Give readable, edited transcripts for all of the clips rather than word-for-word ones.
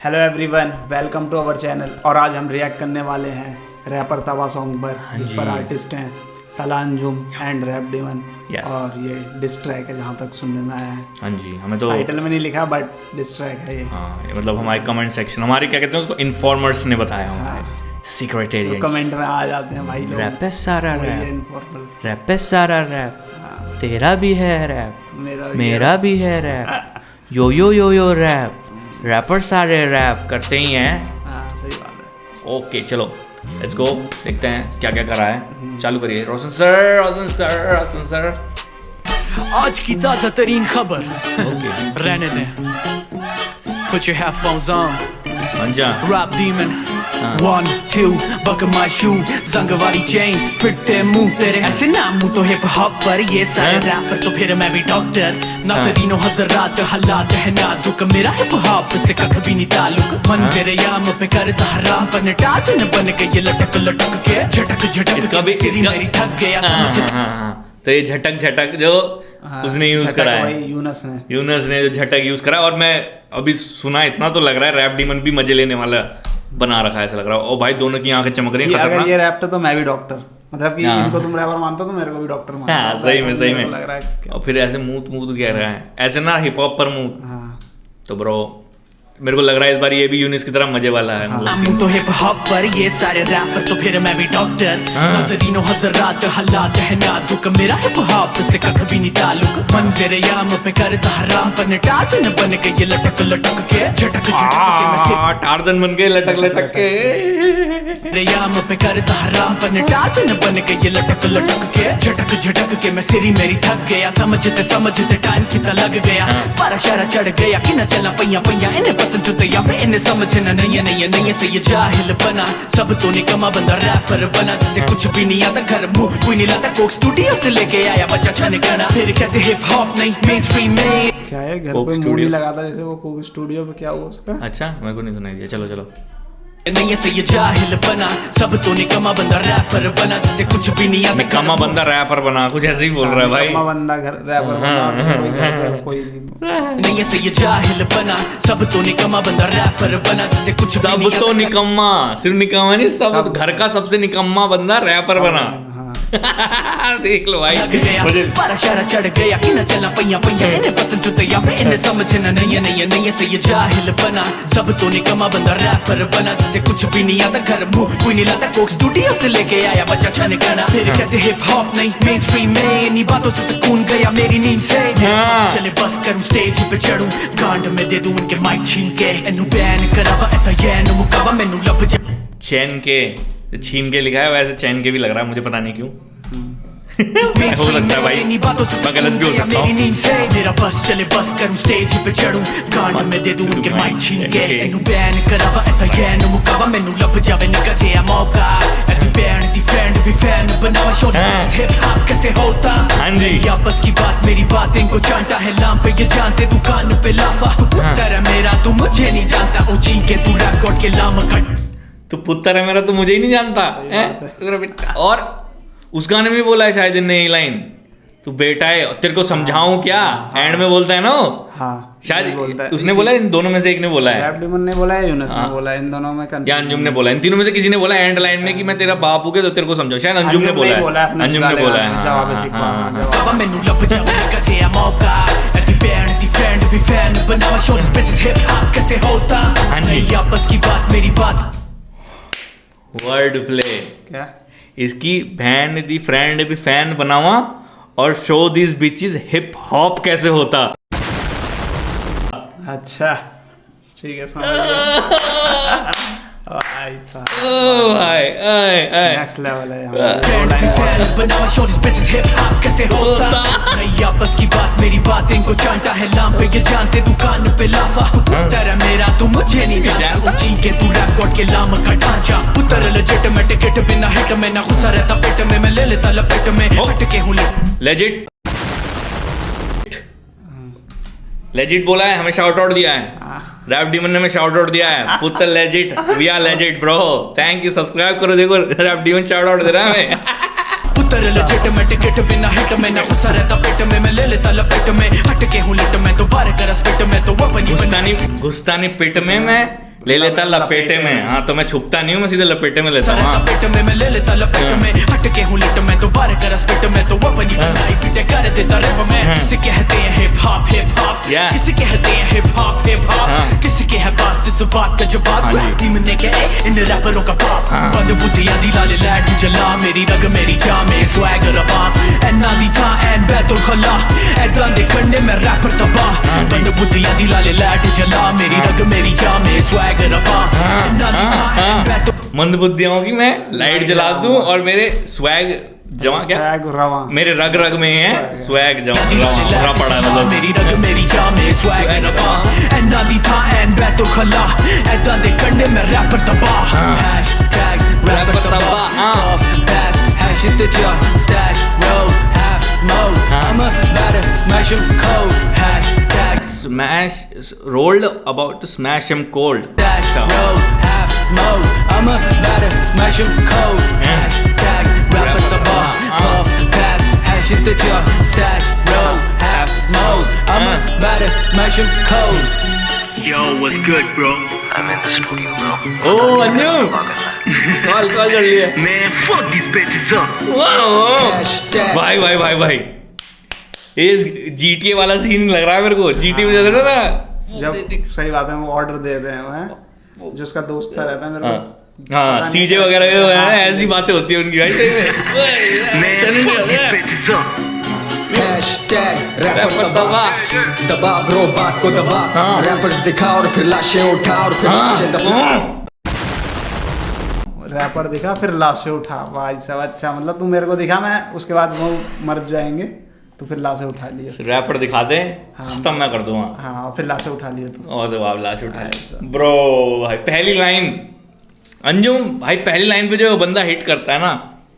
Hello everyone, welcome to our channel. और आज हम रिएक्ट करने वाले हैं रैपर तवा सॉन्ग पर, जिस पर आर्टिस्ट हैं तला अंजुम एंड रैप डेमन। और ये डिस ट्रैक है जहाँ तक सुनने में आया है। हाँ जी, हमें तो टाइटल में नहीं लिखा बट डिस ट्रैक है ये। हाँ, ये मतलब हमारे कमेंट सेक्शन, हमारे क्या कहते हैं उसको, इन्फॉर्मर्स ने बताया हमारे सीक्रेट एरिया। तो कमेंट में आ जाते हैं भाई लोग, रैप पे सारा रैप, इन्फॉर्मर्स। रैप पे सारा रैप, तेरा भी है रैप, मेरा भी है रैप, यो यो यो यो रैप, रैपर सारे रैप करते ही हैं। हाँ, सही बात है। ओके चलो लेट्स गो, देखते हैं क्या क्या करा है। चालू करिए रोशन सर, रोशन सर, रोशन सर। आज की ताजा तरीन खबर ओके रहने दें। Put your headphones on. Anja Rap demon. 1 2 buckle my shoe. जंग वाली chain फिरते मुंह तेरे ऐसे नाम मुंह तो हिप हॉप पर ये सारे रैपर तो फिर मैं भी डॉक्टर। नाज़रीनो हज़रात हालात है नाजुक, मेरा हिप हॉप से कख भी नहीं ताल्लुक। मंजर याम पे करता हराम पर टास न बन के ये लटक लटक के झटक झटक इसका भी मेरी थक गया समझ। तो ये झटक झटक जो उसने यूज करा है, यूनस ने जो झटक यूज करा। और मैं अभी सुना, इतना तो लग रहा है रैप डीमन भी मजे लेने वाला बना रखा है, ऐसा लग रहा है। ओ भाई दोनों की आंखें चमक रही हैं। अगर ये रैप तो मैं भी डॉक्टर, मतलब कि इनको तुम रैपर मानते हो तो मेरे को भी डॉक्टर मानते हो। हाँ, सही में सही में लग रहा है। और फिर ऐसे मुंह कह रहा है ऐसे ना, हिप हॉप पर मुंह। हाँ, तो ब्रो मेरे को लग रहा है इस बार ये भी यूनिस की तरह मजे वाला है। मुंह तो हिप हॉप पर ये सारे रैपर तो फिर मैं भी डॉक्टर। नाज़रीनो हज़रात हालात है नाजुक, मेरा हिप हॉप से कख भी नहीं ताल्लुक। मंजर याम पे करता हराम पर टास न बन के ये लटक लटक के झटक झटक के टार्जन बन के लटक लटक के याम पे करता हराम पर टास न बन के ये लटक लटक के झटक झटक के मैं सिरी मेरी थक गया। समझते समझते टाइम कितना लग गया, पारा शारा चढ़ गया कि न चला पैया पैया इन्हें पसंद तो यहाँ पे इन्हें समझना नहीं नहीं नहीं से ये जाहिल बना। सब तो निकम्मा बंदा रैपर बना, जिसे कुछ भी नहीं आता, घर मुंह कोई नहीं लाता। कोक स्टूडियो से लेके आया बच्चा छन गाना, फिर कहते हिप हॉप नहीं मेन स्ट्रीम में। क्या है घर पे मूवी लगा था जैसे वो कोक स्टूडियो पे, क्या हुआ उसका? अच्छा मेरे को नहीं सुनाई दिया। चलो चलो नहीं से ये जाहिल बना, सब तो निकम्मा बंदा रैपर बना, जिसे कुछ भी नहीं आता। निकम्मा बंदा रैपर बना, कुछ ऐसे ही बोल रहा है भाई। निकम्मा बंदा घर रैपर बना, कोई घर पे कोई नहीं से ये जाहिल बना, सब तो निकम्मा बंदा रैपर बना, जिसे कुछ भी नहीं सब तो निकम्मा, सिर्फ निकम्मा नहीं, सब घर का सबसे निकम्मा बंदा रैपर बना। देख लो भाई, पारा शारा चढ़ गया कि न चला पैया पैया इन्हें पसंद तो यहाँ पे इन्हें समझना नहीं नहीं नहीं से ये जाहिल बना। सब तो निकम्मा बंदा रैपर बना, जिसे कुछ भी नहीं आता, घर मुंह कोई नहीं लाता। कोक स्टूडियो से लेके आया बच्चा छन गाना, फिर कहते हिप हॉप नहीं मेन स्ट्रीम में। इन्हीं बातों से सुकून गया मेरी नींद से। चले बस करूं स्टेज पे चढ़ूं, गांड में दे दूं उनके माइक छीन के। इन्हू बैन करावा एता यैन मुकावा मैनू लब चैन के छीन के लिखा है, वैसे चैन के भी लग रहा है, मुझे पता नहीं क्यों। हो सकता है भाई, मैं गलत भी हो सकता हूँ। मेरा बस चले बस करूं स्टेज पे चढ़ूं, गांड में दे दूं उनके माइक छीन के। इन्हू बैन करावा एता यैन मुकावा मैनू लब जावे निकल गया मौका। एदी बैंड दी फ्रेंड भी फैन बनावा, शो हिप हॉप कैसे होता। हाँ जी, या बस की बात मेरी बात इनको जानता है, लाम पे ये जानते दुकान पे लाफा। तेरा मेरा तू मुझे नहीं जानता, ऊंची के तू रिकॉर्ड के लाम कट। तू पुत्र है मेरा, तू मुझे ही नहीं जानता। और उस गाने में बोला है शायद इनने यही लाइन, तू बेटा है तेरे को समझाऊं क्या, एंड में बोलता है ना। हाँ, शायद उसने बोला, इन दोनों में से एक ने बोला है। रैप डेमन ने बोला है, यूनस ने बोला है, इन दोनों में या अंजुम ने बोला, इन तीनों में से किसी ने बोला एंड लाइन में कि मैं तेरा बाप हूँ तो तेरे को समझाऊं। शायद अंजुम ने बोला है, अंजुम ने बोला है। जवाब शिकवा मैनू लब जावे निकल गया मौका। एदी बैंड दी फ्रेंड भी फैन बनावा, शो बिचेस हिप हॉप कैसे होता। हाँ जी, या बस की बात मेरी बात। वर्ड प्ले क्या? इसकी बहन दी फ्रेंड भी फैन बनावा और show these bitches hip hop कैसे होता। अच्छा ठीक है, समझ गया। भाई साहब, ओ भाई नेक्स्ट लेवल है बनावा, show these bitches hip hop कैसे होता। नहीं आपस की बात मेरी बात इनको जानता है, लाम पे ये जानते दुकान पे लाफा। तेरा मेरा तू मुझे नहीं जानता, ऊंची के तू रिकॉर्ड के लाम का ढांचा। उतर लेजिट में टिकट बिना हिट में ना घुसा रहता पेट में, मैं ले लेता लपेट में हट के हूँ लेजिट। लेजिट बोला है, हमें शाउट आउट दिया है। रैप डीमन ने हमें शाउट आउट दिया है, पुत्र legit, we are legit bro, thank you. Subscribe करो, देखो रैप डीमन शाउट आउट दे रहा है हमें। उतर लेजिट में टिकट बिना हिट में ना घुसा रहता पेट में, मैं ले लेता लपेट में हट के हूँ लिट में। दोबारा कर स्पिट में तो अपनी घुस्तानी पिट में मैं ले लेता लपेटे में। हाँ तो मैं छुपता नहीं हूँ, मैं सीधे लपेटे में लेता हूँ। लपेटे में मैं ले लेता लपेटे में, हट के हूँ लिट में तो बार कर स्पिट में तो अपनी बनाई फिटे कर देता रैप में। किसे कहते हैं हिप हॉप किसे कहते हैं हिप हॉप किसी के है पास इस बात का जवाब। टीम ने कहे इन रैपरों का बाप बंद बुद्धियां दी लाले लैट जला मेरी रग मेरी जामे स्वैगर रवा एना दी था एन बैतुल खला ऐदां दे कंडे में रैपर तबाह बंद बुद्धियां दी लाले लैट जला मेरी रग मेरी जामे स्वैगर रवा एना दी था एन बैतुल मंद बुद्धियों की मैं लाइट जला दूं और मेरे स्वैग जमा क्या मेरे रग रग में है स्वैग जमा पड़ा है मतलब मेरी रग मेरी जामे स्वैग रवा एना दी था एन बैतुल खला ऐदां दे कंडे में रैपर तबाह रैपर तबाह hash it the jar stash roll half smoke I'm about to smash him cold hashtag smash rolled about to smash him cold stash roll half smoke I'm about to smash him cold hashtag rap the bar off pass hash it the jar stash roll half smoke I'm about to smash him cold. Yo, what's good, bro? I'm in the studio, bro. Oh, I knew. Call कर लिया. Man, fuck these bitches up. Wow. भाई. ये GTA वाला scene लग रहा है मेरे को. GTA में जैसा ना. जब सही बात है वो ऑर्डर देते हैं जो उसका दोस्त रहता है मेरे को. हाँ CJ वगैरह जो है ऐसी बातें होती है उनकी भाई. Man, fuck these bitches up. Hashtag rapper दबा ब्रो बात को दबा रैपर्स दिखा और फिर लाशें उठा और फिर लाशें दफना. रैपर दिखा फिर लाशें उठा भाई साहब. अच्छा मतलब तू मेरे को दिखा मैं उसके बाद वो मर जाएंगे तो फिर लाशें उठा लिए. रैपर दिखा दे खत्म मैं कर दूंगा. हाँ फिर लाशें उठा लिए तू. और तो आप लाश उठा ब्रो भाई. पहली लाइन अंजुम भाई पहली लाइन पे जो बंदा हिट करता है ना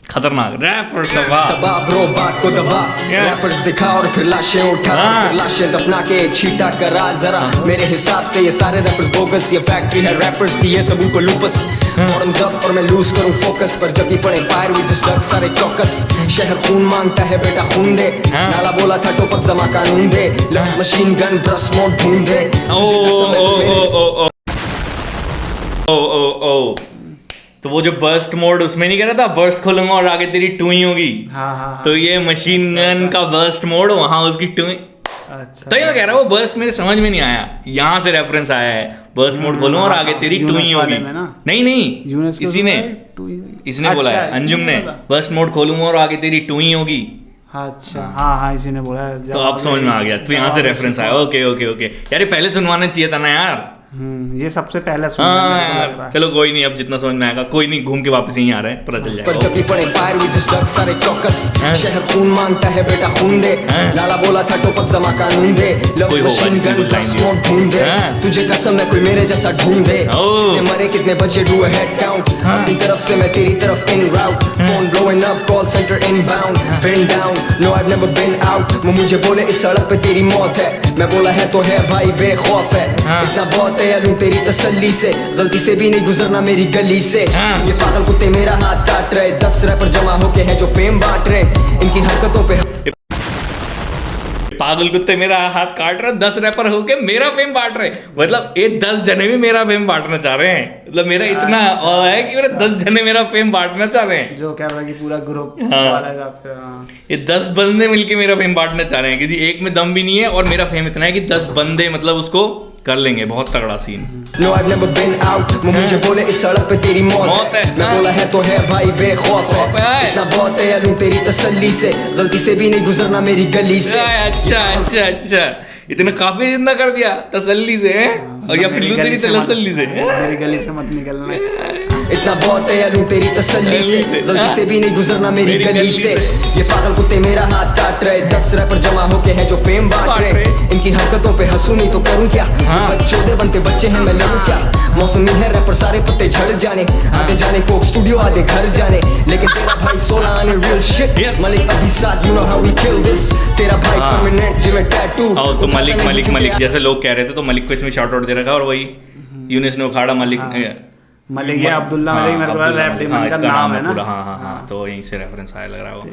खतरनाक. रैपर दबा ब्रो बात को दबा रैपर्स दिखा और फिर लाशें उठा फिर लाशें दफना के छीटा करा जरा. मेरे हिसाब से ये सारे रैपर्स बोगस. ये फैक्ट्री है रैपर्स की ये सब उनको लूपस. बॉटम्स अप और मैं लूज करूं फोकस पर जब भी पड़े फायर वी जस्ट डक सारे चौकस. शहर खून मांगता है बेटा खून दे. नाला बोला था टोपक जमा कानून दे. लफ मशीन गन ब्रश मोड ढूंढे. तो वो जो बर्स्ट मोड उसमें नहीं कह रहा था बर्स्ट खोलूंगा और आगे तेरी टूई होगी. हाँ. तो ये मशीन गन का बर्स्ट मोड वहां उसकी टूई. अच्छा. तो ये कह रहा हूँ बर्स्ट मेरे समझ में नहीं आया. यहाँ से रेफरेंस आया है बर्स्ट मोड खोलूं और आगे तेरी टूई होगी. नहीं इसने बोला है अंजुम ने बर्स्ट मोड खोलूंगा और आगे तेरी टूई होगी. अच्छा हाँ इसी ने बोला. तो अब समझ में आ गया. तो यहाँ से रेफरेंस आया. ओके यार पहले सुनवाना चाहिए था ना यार. ये सबसे पहले हाँ, चलो कोई नहीं. अब जितना समझ में आएगा कोई नहीं. घूम के वापस यहीं आ रहे हैं पता चल जाएगा. पर जब भी पड़े फायर वी जस्ट डक सारे चौकस. शहर खून मांगता है बेटा खून दे. लाला बोला था टोपक जमा कानून दे. Love machine gun brush mode ढूंढ दे. तुझे कसम है कोई मेरे जैसा ढूंढ दे. मरे कितने बच्चे डू अ हेड काउंट. अपनी तरफ से मैं तेरी तरफ en route. Phone blowing up call centre inbound. Been down no I never been out. वो मुझे बोले इस सड़क पे तेरी मौत है. मैं बोला है तो है भाई बेखौफ है. इतना बहुत है लूं तेरी तसल्ली से. गलती से भी नहीं गुजरना मेरी गली से. ये पागल कुत्ते मेरा हाथ काट रहे. 10 रैपर जमा होके हैं जो फेम बांट रहे. इनकी हरकतों पे पागल कुत्ते मेरा हाथ काट रहे. 10 रैपर होके मेरा फेम बांट रहे. मतलब ये 10 जने भी मेरा फेम बांटना चाह रहे हैं. मतलब मेरा इतना है कि मेरे 10 जने मेरा फेम बांटना चाह रहे हैं. जो कह रहा है कि पूरा ग्रुप वाला ये 10 बंदे मिलके मेरा फेम बांटना चाह रहे हैं. किसी एक में दम भी नहीं है और मेरा फेम इतना है कि 10 बंदे मतलब उसको कर लेंगे. बहुत तगड़ा scene. No I've never been out. मुझे बोले इस सड़क पे तेरी मौत है. मैं बोला है तो है भाई बेखौफ है. इतना बहुत है लूं तेरी तसल्ली से. गलती से भी नहीं गुजरना मेरी गली से. अच्छा इतना काफी जिंदा कर दिया तसल्ली से है. और या फिर लूं तेरी तसल्ली से. मेरी गली से मत निकलना. इतना बहुत है लूं तेरी तसल्ली से. गलती से भी नहीं गुजरना मेरी गली से. ये पागल कुत्ते मेरा हाथ काट रहे. 10 रैपर जमा होके हैं जो फेम बांट रहे. इनकी हरकतों पे हंसू नहीं तो करूं क्या. बच्चों दे बनते बच्चे हैं मैं लड़ूं क्या. मौसमी है रैपर सारे पत्ते झड़ जाने. आगे जाने कोक स्टूडियो आधे घर जाने. लेकिन तेरा भाई 16 आने रियल शिट. मलिक अभी साथ you know how we kill this. तेरा भाई परमानेंट जिम में टैटू. तो मलिक जैसे लोग कह रहे थे तो मलिक को इसमें शॉर्ट आउट दे रखा. और वही यूनिस ने उखाड़ा मलिक मलिक या अब्दुल्ला मलिक मेरे को रैप डेमन का नाम है ना। हाँ, तो यहीं से रेफरेंस आया लग रहा है वो।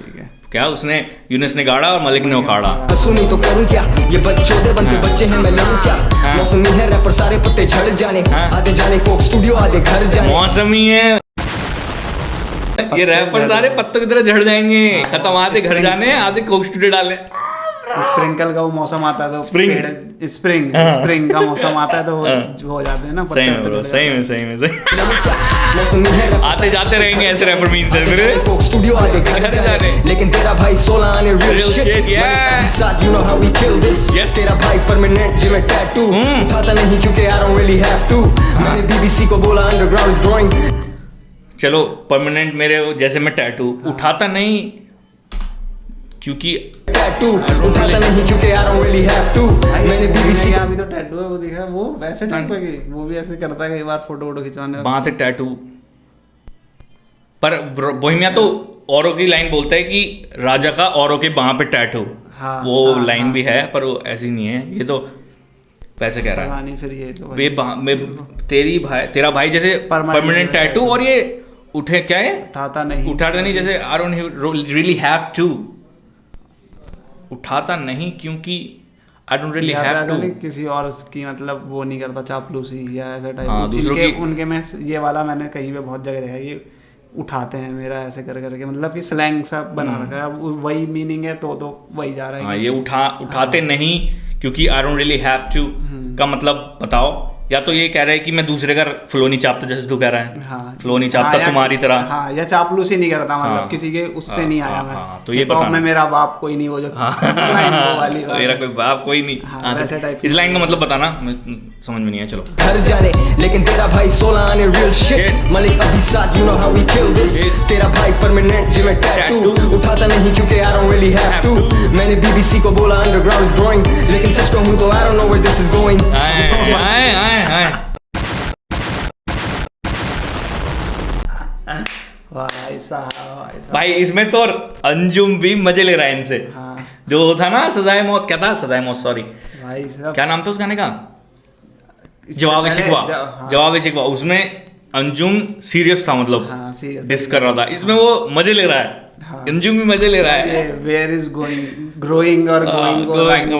क्या उसने यूनुस ने गाड़ा और मलिक ने उखाड़ा। सुनी तो करूं क्या, ये बच्चों दे बनते बच्चे हैं, मैं लड़ूं क्या। मौसमी है रैपर सारे पत्ते झड़ जाने, आधे जाने कोक स्टूडियो आधे घर जाने। मौसमी है ये रैपर सारे पत्तों की तरह झड़ जाएंगे, खत्म, आधे घर जाने आधे कोक स्टूडियो डाले। स्प्रिंकल का वो मौसम आता है तो स्प्रिंग का मौसम आता है तो वो हो जाते हैं ना। सही में आते जाते रहेंगे ऐसे रैपर मीन से मेरे स्टूडियो आगे घर जाने। लेकिन तेरा भाई 16 आने रियल शिट साथ, you know how we kill this. तेरा भाई परमानेंट जिम में टैटू उठाता नहीं क्योंकि I don't really have to. मैंने बीबीसी को बोला अंडरग्राउंड इज ग्रोइंग। चलो परमानेंट मेरे जैसे मैं टैटू उठाता नहीं क्योंकि टैटू उठाता नहीं क्योंकि I don't really have to. मैंने बीबीसी का अभी तो टैटू है वो दिखा, वो वैसे टाइप का कि वो भी ऐसे करता है कई बार फोटो खिंचवाने बात है टैटू पर। बोहेमिया तो औरों की लाइन बोलता है कि राजा का औरों के बाह पे टैटू, वो लाइन भी है पर वो ऐसी नहीं है। ये तो वैसे कह रहा है फिर ये तो तेरा भाई जैसे परमानेंट टैटू और ये उठे क्या है उठाता नहीं जैसे I don't really have to. उठाता नहीं क्योंकि I don't really have to. किसी और की मतलब वो नहीं करता चापलूसी या ऐसा टाइप। दूसरों की उनके में ये वाला मैंने कहीं पे बहुत जगह देखा है, ये उठाते हैं मेरा ऐसे कर करके, मतलब कि स्लैंग सा बना रखा है। अब वही मीनिंग है तो वही जा रहा है। ये उठाते नहीं क्योंकि I don't really have to का मतलब बताओ। या तो ये कह रहा है कि मैं दूसरे का फ्लो नहीं चापता जैसे तू कह रहा है, फ्लो नहीं चापता तुम्हारी तरह। या चापलूसी नहीं करता, मतलब किसी के उससे नहीं आया मैं। तो ये पता मैं मेरा बाप कोई नहीं, वो जो लाइन वो वाली मेरा कोई बाप कोई नहीं, वैसे टाइप। इस लाइन का मतलब बताना, समझ में नहीं है। चलो घर जाने। लेकिन तेरा भाई 16 आने रियल शिट मलिक अभी साथ, you know how we kill this. तेरा भाई परमानेंट जिम में टैटू उठाता नहीं क्योंकि I don't really have to. मैंने बीबीसी को बोला अंडरग्राउंड इज ग्रोइंग, लेकिन सच कहूं तो I don't know where this is going. भाई इसमें तो अंजुम भी मजे ले रहा है इनसे। जो था ना सजाए मौत, क्या था सजाए मौत, सॉरी क्या नाम था उस गाने का, जवाब शिकवा। उसमें अंजुम सीरियस था, मतलब डिस कर रहा था। इसमें वो मजे ले रहा है, अंजुम भी मजे ले रहा है। वेयर इज ग्रोइंग और गोइंग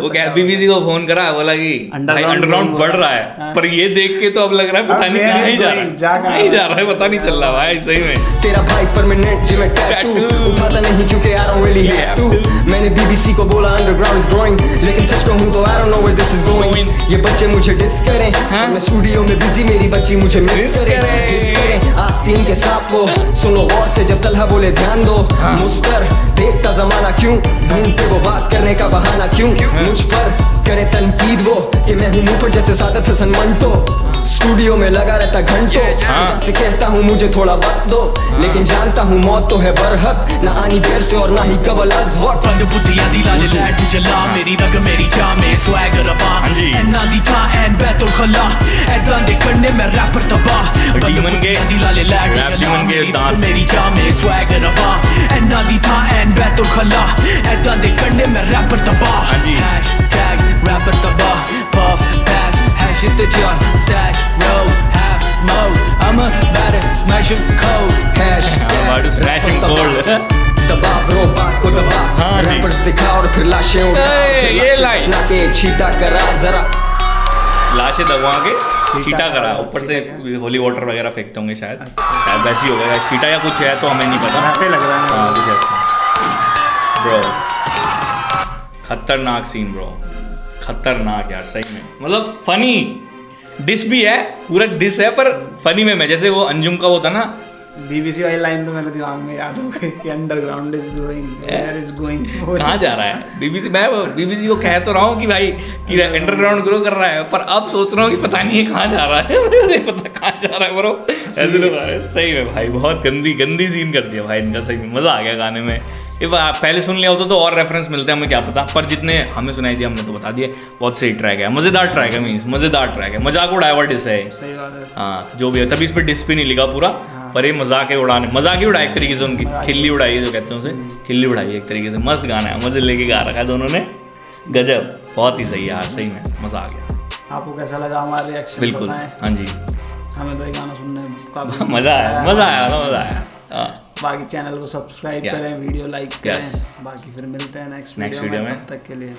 वो क्या बीबीसी को फोन करा, बोला कि अंडरग्राउंड बढ़ रहा है। पर ये देख के तो अब लग रहा है पता नहीं कहाँ ही जा रहा है, पता नहीं चल रहा भाई सही में। तेरा भाई परमानेंट जिम में टैटू उठाता नहीं क्योंकि I don't really have to. मैंने बीबीसी को बोला अंडरग्राउंड इज ग्रोइंग, लेकिन सच कहूं तो I don't know where this is going. ये बच्चे मुझे डिस करें, मैं स्टूडियो में बिजी, मेरी बच्ची मुझे मिस करें। आस्तीन के सांप को सुनो गौर से, जब तलहा बोले ध्यान दो। मुस्तर देखता जमाना क्यों, ढूंढते वो बात करने का बहाना क्यों। मुझ पर करे तनकीद वो कि मैं हूँ मुंह पर जैसे सादत हसन मंटो। स्टूडियो में लगा रहता घंटों, से कहता हूँ मुझे थोड़ा वक्त दो, लेकिन जानता हूँ मौत तो है बरहक, ना आनी देर से और ना ही कबल अज वक्त। बंद बुद्धियां दी लाले लैट जला, मेरी रग मेरी जान में स्वैग रवा। एना दी था एन बैतुल खला, ऐदां दे करने में रैपर तबाह। बंद बुद्धियां दी लाले लैट जला, मेरी रग मेरी जान में स्वैग रवा। एना दी था एन बैतुल खला, ऐदां दे करने में रैपर तबाह। हैशटैग रैपर तबाह, puff pass hash hit the jar, stash roll half smoke, I'm about to smash a code। Hashtag smashing cold दबा ब्रो बात को दबा, रैपर्स दिखा और फिर लाशें उठा। ये लाइन ना के छीटा करा जरा, लाशें दबवा के छीटा करा, ऊपर से होली वाटर वगैरह फेंकते होंगे शायद वैसे ही होगा। छीटा या कुछ है तो हमें नहीं पता, ऐसे लग रहा है। कुछ ऐसा ब्रो, खतरनाक सीन ब्रो, खतरनाक यार सही में। मतलब फनी डिस भी है, पूरा डिस है पर फनी में। मैं जैसे वो अंजुम का वो था ना बीबीसी वाली लाइन तो मेरे दिमाग में याद हो गई कि underground is growing, where is going, कहाँ जा रहा है बीबीसी। मैं बीबीसी को कह तो रहा हूँ कि भाई कि अंडरग्राउंड ग्रो कर रहा है, पर अब सोच रहा हूँ कि पता नहीं है कहाँ जा रहा है, मुझे नहीं पता कहाँ जा रहा है ब्रो। ऐसे लग रहा है सही में भाई, बहुत गंदी सीन कर दिया भाई इनका, सही में मजा आ गया गाने में। ये पहले सुन लिया होता तो और रेफरेंस मिलते हैं, हमें क्या पता, पर जितने हमें सुनाई दिया हमने तो बता दिए। बहुत सही ट्रैक है, मजेदार ट्रैक है, मीन्स मजेदार ट्रैक है, मजाक उड़ाया डिस है। सही बात है। हाँ तो जो भी है, तभी इस पर डिस भी नहीं लिखा पूरा, पर ये मजाक ही उड़ाई एक तरीके से, उनकी खिल्ली उड़ाई है जो कहते हैं उसे, खिल्ली उड़ाई है एक तरीके से। मस्त गाना है, मजे लेके गा रखा है दोनों ने, गजब, बहुत ही सही यार, सही में मजा आ गया। आपको कैसा लगा हमारा रिएक्शन? बिल्कुल हाँ जी, हमें तो ये गाना सुनने का मजा आया। बाकी चैनल को सब्सक्राइब करें, वीडियो लाइक करें। बाकी फिर मिलते हैं नेक्स्ट वीडियो में। तब तक के लिए